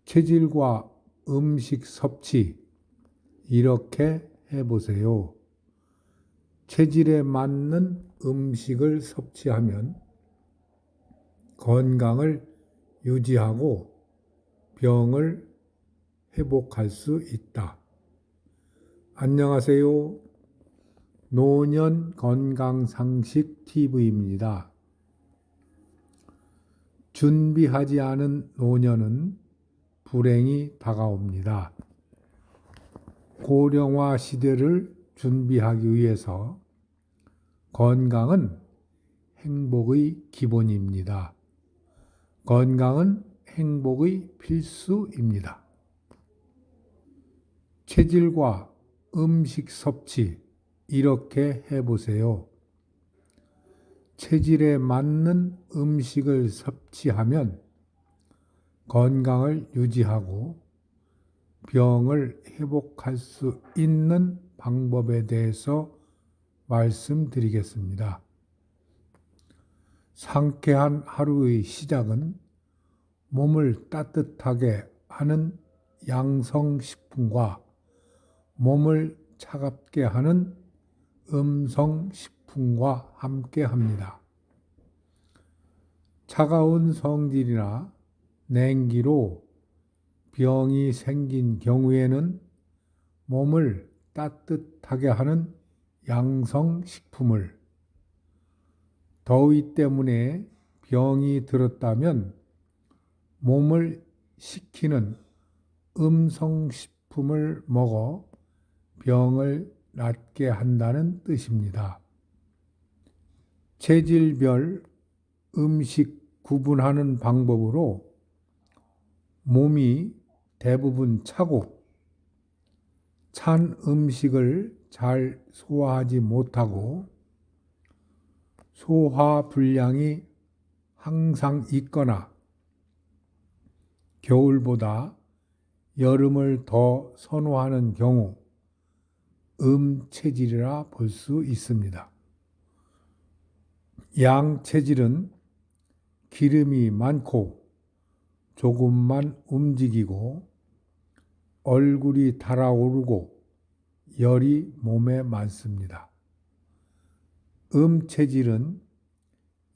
체질과 음식 섭취 이렇게 해보세요. 체질에 맞는 음식을 섭취하면 건강을 유지하고 병을 회복할 수 있다. 안녕하세요. 노년 건강상식 TV입니다. 준비하지 않은 노년은 불행이 다가옵니다. 고령화 시대를 준비하기 위해서 건강은 행복의 기본입니다. 건강은 행복의 필수입니다. 체질과 음식 섭취 이렇게 해보세요. 체질에 맞는 음식을 섭취하면 건강을 유지하고 병을 회복할 수 있는 방법에 대해서 말씀드리겠습니다. 상쾌한 하루의 시작은 몸을 따뜻하게 하는 양성식품과 몸을 차갑게 하는 음성식품과 함께 합니다. 차가운 성질이나 냉기로 병이 생긴 경우에는 몸을 따뜻하게 하는 양성식품을, 더위 때문에 병이 들었다면 몸을 식히는 음성식품을 먹어 병을 낫게 한다는 뜻입니다. 체질별 음식 구분하는 방법으로 몸이 대부분 차고 찬 음식을 잘 소화하지 못하고 소화불량이 항상 있거나 겨울보다 여름을 더 선호하는 경우 음체질이라 볼 수 있습니다. 양체질은 기름이 많고 조금만 움직이고 얼굴이 달아오르고 열이 몸에 많습니다. 음체질은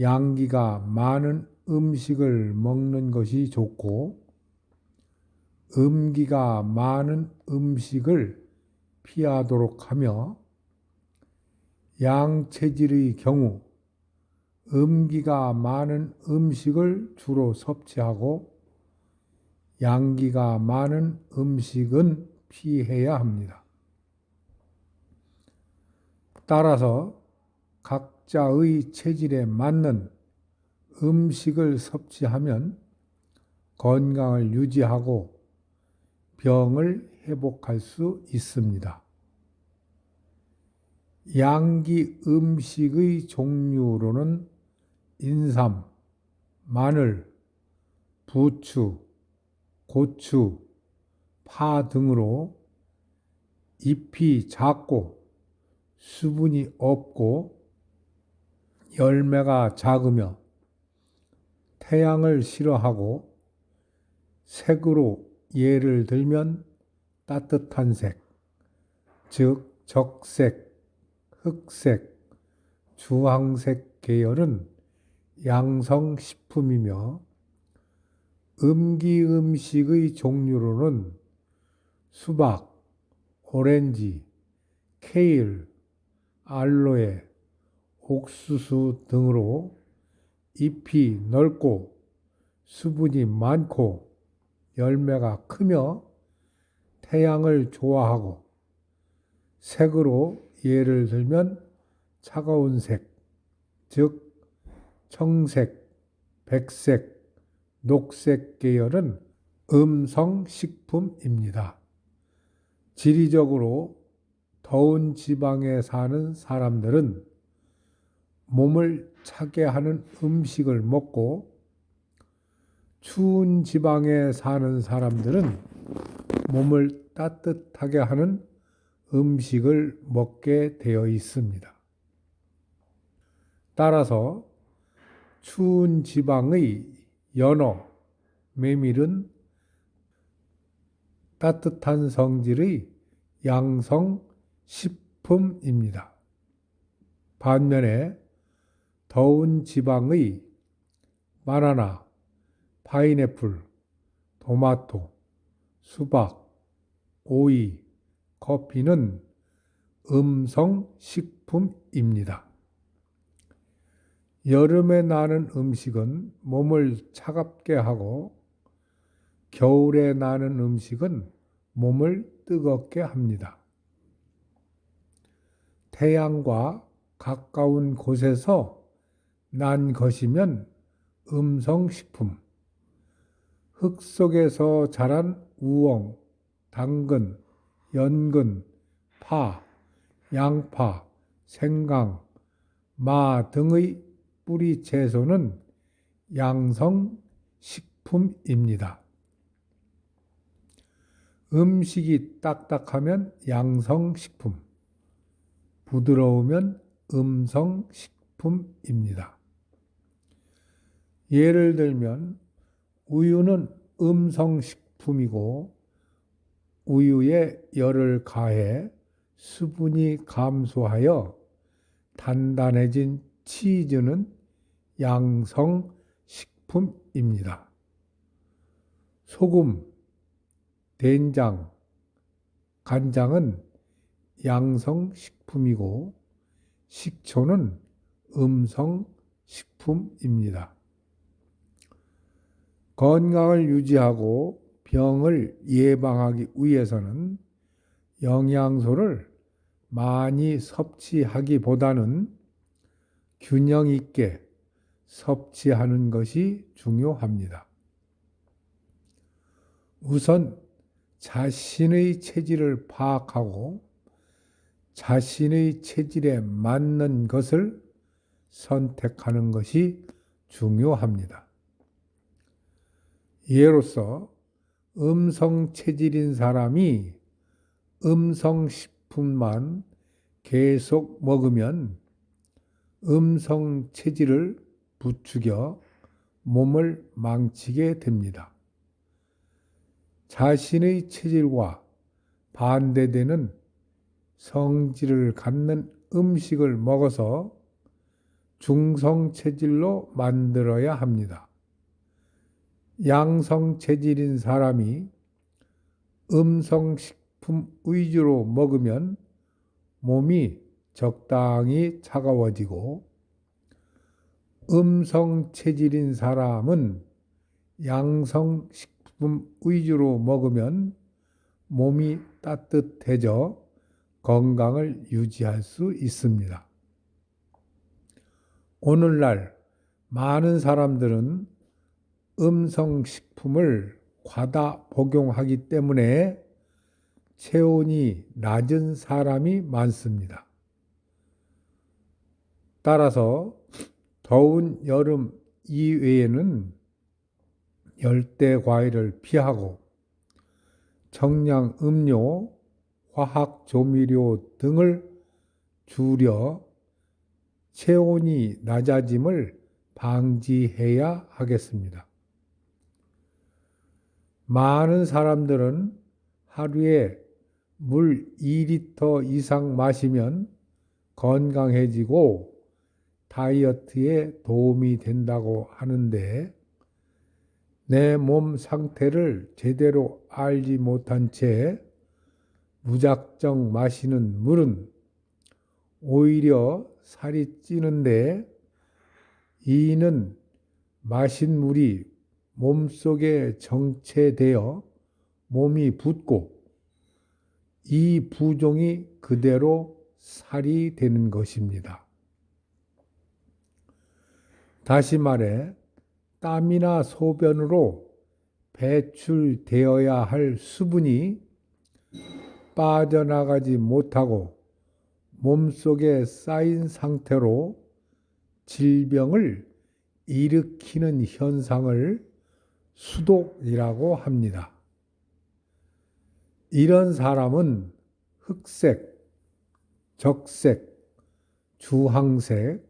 양기가 많은 음식을 먹는 것이 좋고 음기가 많은 음식을 피하도록 하며, 양체질의 경우 음기가 많은 음식을 주로 섭취하고 양기가 많은 음식은 피해야 합니다. 따라서 각자의 체질에 맞는 음식을 섭취하면 건강을 유지하고 병을 회복할 수 있습니다. 양기 음식의 종류로는 인삼, 마늘, 부추, 고추, 파 등으로 잎이 작고 수분이 없고 열매가 작으며 태양을 싫어하고 색으로 예를 들면 따뜻한 색, 즉 적색, 흑색, 주황색 계열은 양성식품이며 음기 음식의 종류로는 수박, 오렌지, 케일, 알로에, 옥수수 등으로 잎이 넓고 수분이 많고 열매가 크며 태양을 좋아하고 색으로 예를 들면 차가운 색, 즉 청색, 백색, 녹색 계열은 음성식품입니다. 지리적으로 더운 지방에 사는 사람들은 몸을 차게 하는 음식을 먹고 추운 지방에 사는 사람들은 몸을 따뜻하게 하는 음식을 먹게 되어 있습니다. 따라서 추운 지방의 연어, 메밀은 따뜻한 성질의 양성식품입니다. 반면에 더운 지방의 바나나, 파인애플, 토마토, 수박, 오이, 커피는 음성식품입니다. 여름에 나는 음식은 몸을 차갑게 하고 겨울에 나는 음식은 몸을 뜨겁게 합니다. 태양과 가까운 곳에서 난 것이면 음성식품, 흙 속에서 자란 우엉, 당근, 연근, 파, 양파, 생강, 마 등의 뿌리 채소는 양성식품입니다. 음식이 딱딱하면 양성식품, 부드러우면 음성식품입니다. 예를 들면 우유는 음성식품이고 우유에 열을 가해 수분이 감소하여 단단해진 치즈는 양성식품입니다. 소금, 된장, 간장은 양성식품이고 식초는 음성식품입니다. 건강을 유지하고 병을 예방하기 위해서는 영양소를 많이 섭취하기보다는 균형 있게 섭취하는 것이 중요합니다. 우선 자신의 체질을 파악하고 자신의 체질에 맞는 것을 선택하는 것이 중요합니다. 예로서 음성 체질인 사람이 음성식품만 계속 먹으면 음성 체질을 부추겨 몸을 망치게 됩니다. 자신의 체질과 반대되는 성질을 갖는 음식을 먹어서 중성 체질로 만들어야 합니다. 양성 체질인 사람이 음성식품 위주로 먹으면 몸이 적당히 차가워지고 음성 체질인 사람은 양성식품 위주로 먹으면 몸이 따뜻해져 건강을 유지할 수 있습니다. 오늘날 많은 사람들은 음성식품을 과다 복용하기 때문에 체온이 낮은 사람이 많습니다. 따라서 더운 여름 이외에는 열대 과일을 피하고 청량 음료, 화학 조미료 등을 줄여 체온이 낮아짐을 방지해야 하겠습니다. 많은 사람들은 하루에 물 2리터 이상 마시면 건강해지고 다이어트에 도움이 된다고 하는데 내 몸 상태를 제대로 알지 못한 채 무작정 마시는 물은 오히려 살이 찌는데 이는 마신 물이 몸속에 정체되어 몸이 붓고 이 부종이 그대로 살이 되는 것입니다. 다시 말해 땀이나 소변으로 배출되어야 할 수분이 빠져나가지 못하고 몸속에 쌓인 상태로 질병을 일으키는 현상을 수독이라고 합니다. 이런 사람은 흑색, 적색, 주황색,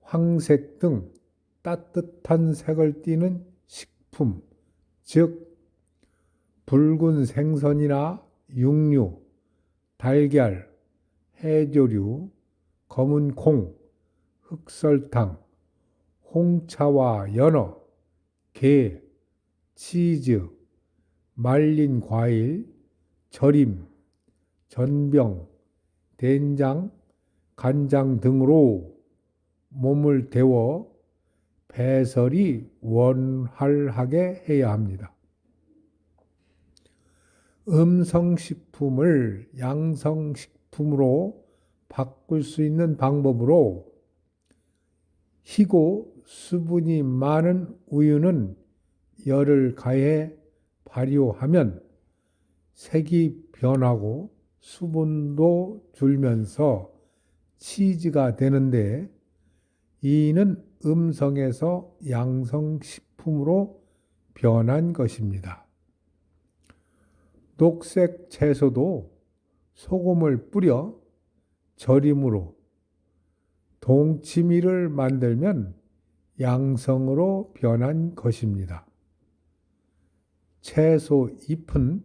황색 등 따뜻한 색을 띠는 식품, 즉 붉은 생선이나 육류, 달걀, 해조류, 검은 콩, 흑설탕, 홍차와 연어, 게, 치즈, 말린 과일, 절임, 전병, 된장, 간장 등으로 몸을 데워 배설이 원활하게 해야 합니다. 음성식품을 양성식품으로 바꿀 수 있는 방법으로 희고 수분이 많은 우유는 열을 가해 발효하면 색이 변하고 수분도 줄면서 치즈가 되는데, 이는 음성에서 양성식품으로 변한 것입니다. 녹색 채소도 소금을 뿌려 절임으로 동치미를 만들면 양성으로 변한 것입니다. 채소 잎은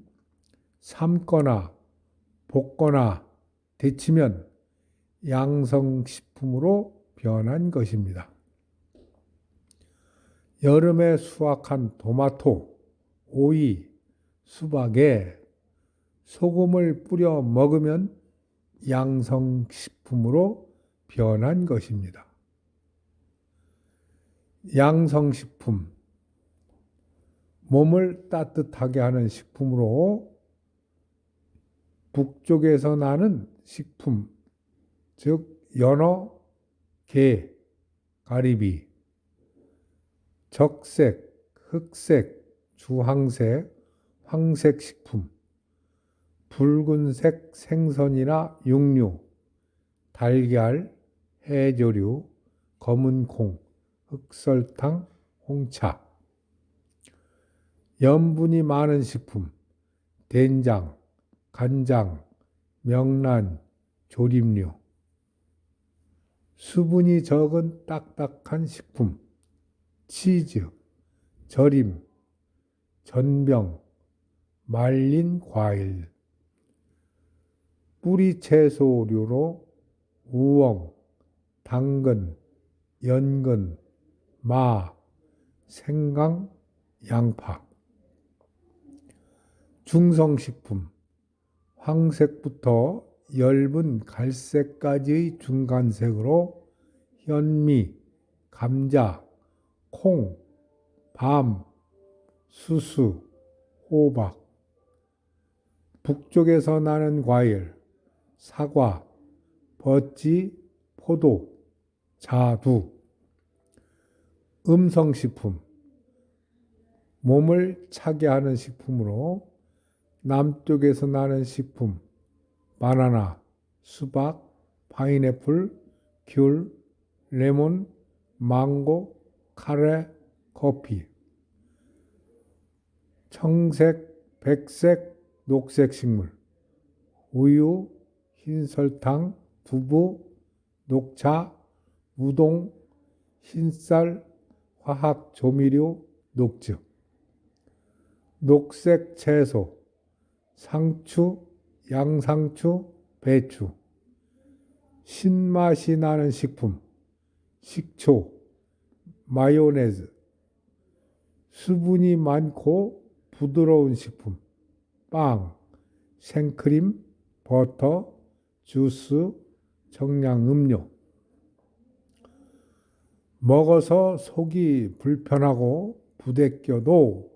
삶거나 볶거나 데치면 양성식품으로 변한 것입니다. 여름에 수확한 토마토, 오이, 수박에 소금을 뿌려 먹으면 양성식품으로 변한 것입니다. 양성식품, 몸을 따뜻하게 하는 식품으로 북쪽에서 나는 식품, 즉 연어, 게, 가리비, 적색, 흑색, 주황색, 황색 식품, 붉은색 생선이나 육류, 달걀, 해조류, 검은 콩, 흑설탕, 홍차, 염분이 많은 식품, 된장, 간장, 명란, 조림류, 수분이 적은 딱딱한 식품, 치즈, 절임, 전병, 말린 과일, 뿌리 채소류로 우엉, 당근, 연근, 마, 생강, 양파. 중성식품, 황색부터 엷은 갈색까지의 중간색으로 현미, 감자, 콩, 밤, 수수, 호박. 북쪽에서 나는 과일, 사과, 버찌, 포도, 자두. 음성식품, 몸을 차게 하는 식품으로 남쪽에서 나는 식품, 바나나, 수박, 파인애플, 귤, 레몬, 망고, 카레, 커피. 청색, 백색, 녹색 식물, 우유, 흰설탕, 두부, 녹차, 우동, 흰쌀, 화학 조미료, 녹즙. 녹색 채소, 상추, 양상추, 배추. 신맛이 나는 식품, 식초, 마요네즈. 수분이 많고 부드러운 식품, 빵, 생크림, 버터, 주스, 정량음료. 먹어서 속이 불편하고 부대껴도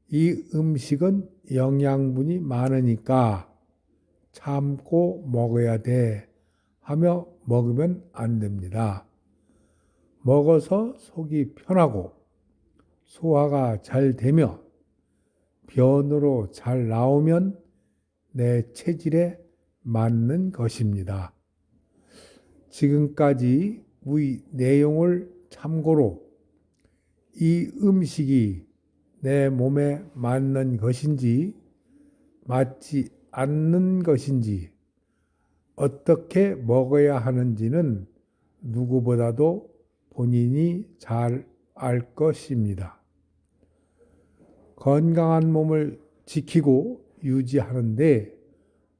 이 음식은 영양분이 많으니까 참고 먹어야 돼 하며 먹으면 안 됩니다. 먹어서 속이 편하고 소화가 잘 되며 변으로 잘 나오면 내 체질에 맞는 것입니다. 지금까지 의 내용을 참고로 이 음식이 내 몸에 맞는 것인지 맞지 않는 것인지 어떻게 먹어야 하는지는 누구보다도 본인이 잘 알 것입니다. 건강한 몸을 지키고 유지하는데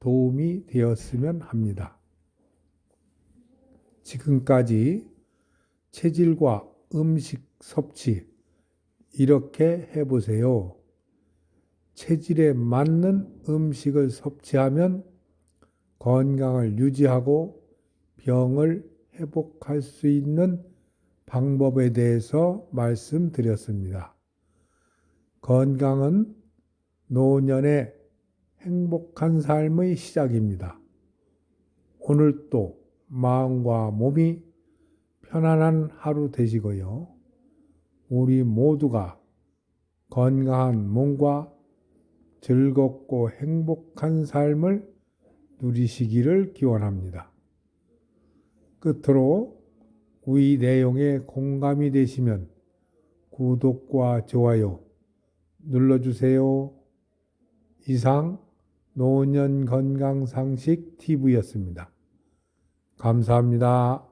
도움이 되었으면 합니다. 지금까지 체질과 음식 섭취 이렇게 해보세요. 체질에 맞는 음식을 섭취하면 건강을 유지하고 병을 회복할 수 있는 방법에 대해서 말씀드렸습니다. 건강은 노년의 행복한 삶의 시작입니다. 오늘도 마음과 몸이 편안한 하루 되시고요. 우리 모두가 건강한 몸과 즐겁고 행복한 삶을 누리시기를 기원합니다. 끝으로 이 내용에 공감이 되시면 구독과 좋아요 눌러주세요. 이상 노년건강상식 TV였습니다. 감사합니다.